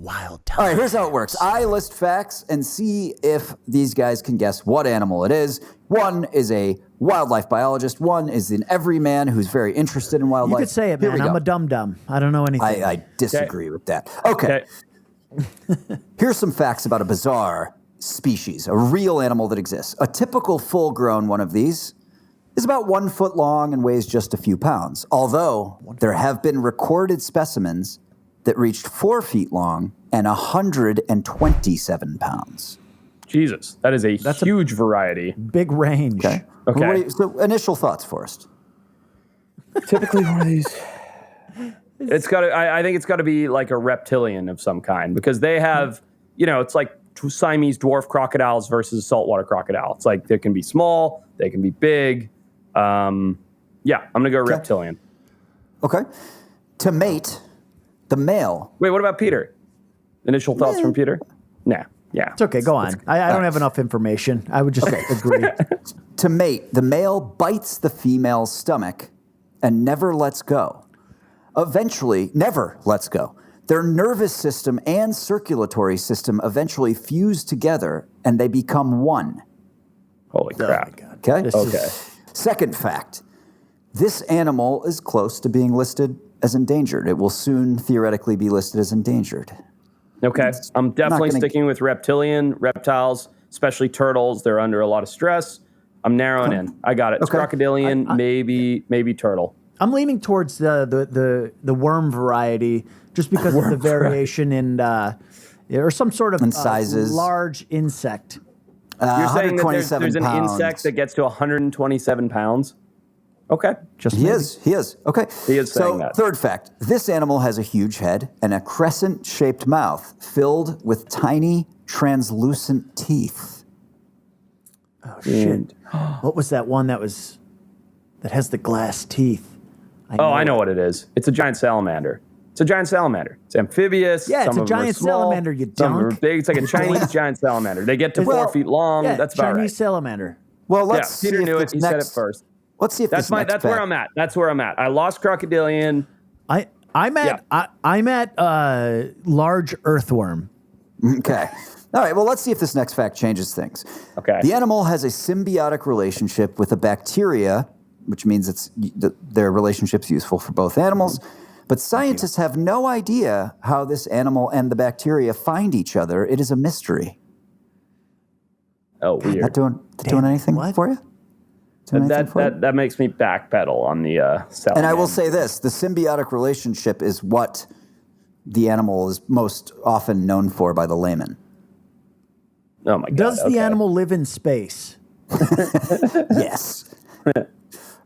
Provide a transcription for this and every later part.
Wild times. All right, here's how it works. I list facts and see if these guys can guess what animal it is. One is a wildlife biologist. One is an everyman who's very interested in wildlife. You could say it, Here man. we go. I'm a dum-dum. I don't know anything. I disagree with that. Okay. Here's some facts about a bizarre species, a real animal that exists. A typical full-grown one of these is about 1 foot long and weighs just a few pounds, although there have been recorded specimens that reached 4 feet long and 127 pounds. Jesus, that's a huge variety. Big range. Okay. So initial thoughts, Forrest. Typically one of these. I think it's got to be like a reptilian of some kind, because they have, it's like Siamese dwarf crocodiles versus saltwater crocodile. It's like they can be small, they can be big. I'm going to go reptilian. Okay. To mate, the male. Wait, what about Peter? Initial thoughts from Peter? Nah. Yeah. It's okay. Go on. I don't have enough information. I would just agree. To mate, the male bites the female's stomach and never lets go. Eventually, never lets go. Their nervous system and circulatory system eventually fuse together and they become one. Holy crap. Okay? Okay. Second fact. This animal is close to being listed as endangered. It will soon theoretically be listed as endangered. Okay. I'm definitely sticking with reptilian, reptiles, especially turtles. They're under a lot of stress. I'm narrowing in. I got it. It's crocodilian, maybe turtle. I'm leaning towards the worm variety just because of the variation in or some sort of in sizes. Large insect. You're saying that there's an pounds. insect that gets to 127 pounds? Okay. He is. Okay. He is saying that. Third fact. This animal has a huge head and a crescent-shaped mouth filled with tiny, translucent teeth. Oh, shit. What was that one that has the glass teeth? I know what it is. It's a giant salamander. It's amphibious. Yeah, it's Some a of them are giant small, salamander, you Some are dunk. big. It's like a Chinese giant salamander. They get to 4 feet long. Yeah, That's about Chinese right. salamander. Well, let's see Peter if knew it. this He said it first. Let's see if That's where I'm at. That's where I'm at. I lost crocodilian. I'm at large earthworm. Okay. All right, well, let's see if this next fact changes things. Okay. The animal has a symbiotic relationship with a bacteria, which means their relationship's useful for both animals. But scientists have no idea how this animal and the bacteria find each other. It is a mystery. Oh, weird. Not doing anything for you? That makes me backpedal on the salamander. And I will say this, the symbiotic relationship is what the animal is most often known for by the layman. Oh, my God. Does the animal live in space? Yes.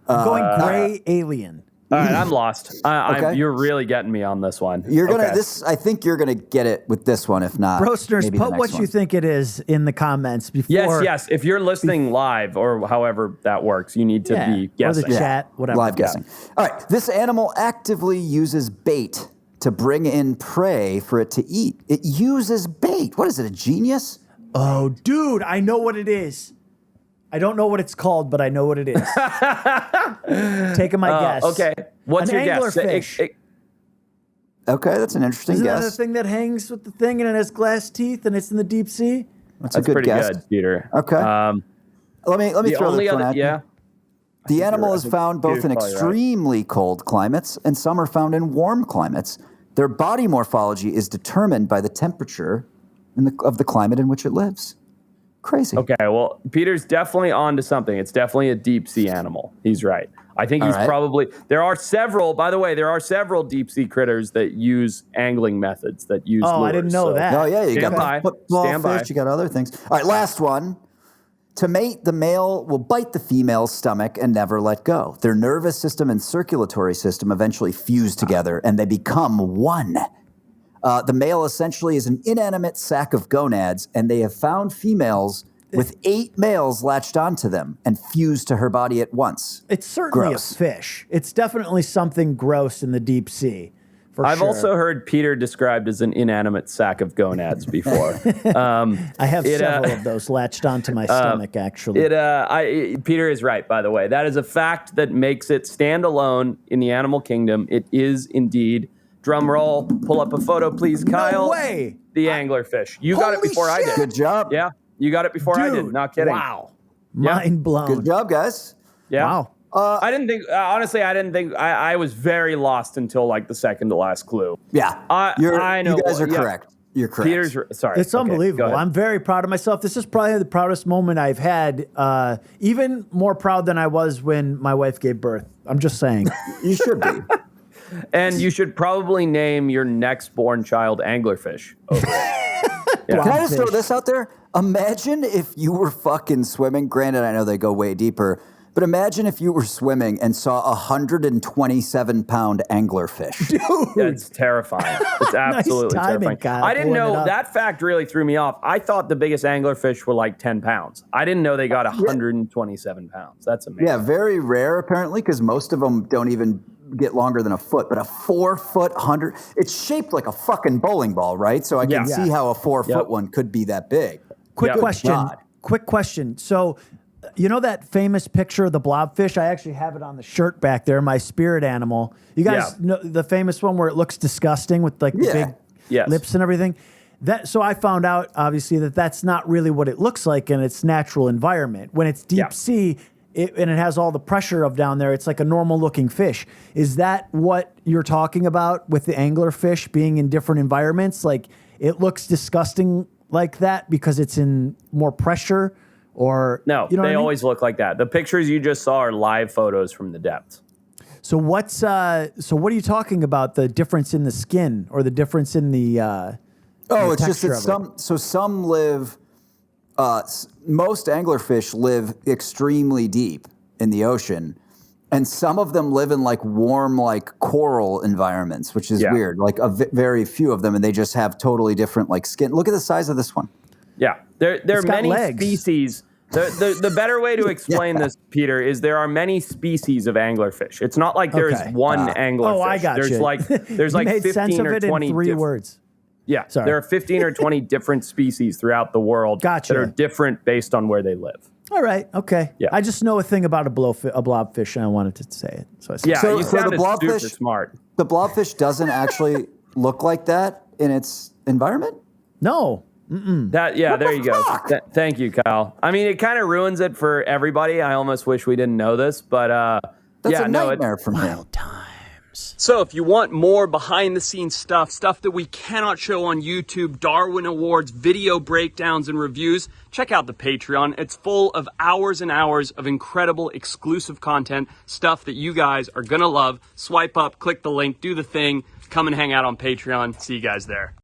I'm going gray alien. All right, I'm lost. Okay. You're really getting me on this one. I think you're gonna get it with this one. If not, Brosters, maybe put the what next you one. think it is in the comments before. Yes. If you're listening live or however that works, you need to be guessing. Or the chat, whatever. Live guessing. All right, this animal actively uses bait to bring in prey for it to eat. It uses bait. What is it? A genius? Oh, dude, I know what it is. I don't know what it's called, but I know what it is. Taking my guess. Okay. What's your guess? Anglerfish. Okay, that's an interesting Isn't guess. that the thing that hangs with the thing and it has glass teeth and it's in the deep sea? That's a good pretty guess. good, Peter. Okay. Let me throw this one at you. The animal is found both in extremely cold climates and some are found in warm climates. Their body morphology is determined by the temperature of the climate in which it lives. Crazy. Okay, well, Peter's definitely on to something. It's definitely a deep sea animal. He's right. I think he's probably... There are several deep sea critters that use angling methods, that use lures. I didn't know that. Oh, yeah, you got Stand by. fish, you got other things. All right, last one. To mate, the male will bite the female's stomach and never let go. Their nervous system and circulatory system eventually fuse together, and they become one. The male essentially is an inanimate sack of gonads, and they have found females with 8 males latched onto them and fused to her body at once. It's certainly Gross. a fish. It's definitely something gross in the deep sea. I've also heard Peter described as an inanimate sack of gonads before. I have several of those latched onto my stomach, actually. Peter is right, by the way. That is a fact that makes it stand alone in the animal kingdom. It is indeed Drum roll. Pull up a photo, please, Kyle. No way. The anglerfish. You got it Holy before I shit. did. Good job. Yeah, you got it before I did. Dude, Not kidding. Wow. Yeah. Mind blown. Good job, guys. Yeah. Wow. I didn't think, honestly, I was very lost until like the second to last clue. Yeah. I know. You guys are Yeah. correct. You're correct. Sorry. It's Okay, unbelievable. go ahead. I'm very proud of myself. This is probably the proudest moment I've had, even more proud than I was when my wife gave birth. I'm just saying. You should be. And you should probably name your next born child anglerfish. Over it. Can I just throw Blobfish. this out there? Imagine if you were fucking swimming. Granted, I know they go way deeper, but imagine if you were swimming and saw 127-pound anglerfish. Dude. That's terrifying. It's absolutely timing, terrifying. Kyle, I didn't pulling it know up. that fact really threw me off. I thought the biggest anglerfish were like 10 pounds. I didn't know they got 127 pounds. That's amazing. Yeah, very rare apparently, because most of them don't even get longer than a foot. But a 4-foot 100, it's shaped like a fucking bowling ball, right? So I can Yeah. see how a 4-foot one could be that big. Quick Yeah. question. God. Quick question. So, you know that famous picture of the blobfish? I actually have it on the shirt back there, my spirit animal. You guys know the famous one where it looks disgusting with like the Yeah. big Yes. lips and everything? So I found out, obviously, that that's not really what it looks like in its natural environment. When it's deep Yeah. sea and it has all the pressure of down there, it's like a normal looking fish. Is that what you're talking about with the anglerfish being in different environments? Like it looks disgusting like that because it's in more pressure? Or No, you know what they I mean? always look like that. The pictures you just saw are live photos from the depths. So what are you talking about? The difference in the skin or the difference in the Oh, it's just texture that of it. some live. Most anglerfish live extremely deep in the ocean, and some of them live in like warm, like coral environments, which is Yeah. weird. Like very few of them, and they just have totally different like skin. Look at the size of this one. Yeah, there are got many legs. species. The better way to explain this, Peter, is there are many species of anglerfish. It's not like there's Okay. one anglerfish. Oh, I got there's you. There's You like made 15 sense of or it 20 in 3 diff- words. Yeah, Sorry. there are 15 or 20 different species throughout the world Gotcha. that are different based on where they live. All right, okay. Yeah. I just know a thing about a blobfish, and I wanted to say it. So I said, Yeah, So- you so the sounded super blobfish- smart. The blobfish doesn't actually look like that in its environment. no. There you go. Thank you, Kyle. I mean, it kind of ruins it for everybody. I almost wish we didn't know this, but That's a nightmare for me. So if you want more behind the scenes stuff that we cannot show on YouTube, Darwin Awards, video breakdowns and reviews, check out the Patreon. It's full of hours and hours of incredible exclusive content, stuff that you guys are gonna love. Swipe up, click the link, do the thing, come and hang out on Patreon. See you guys there.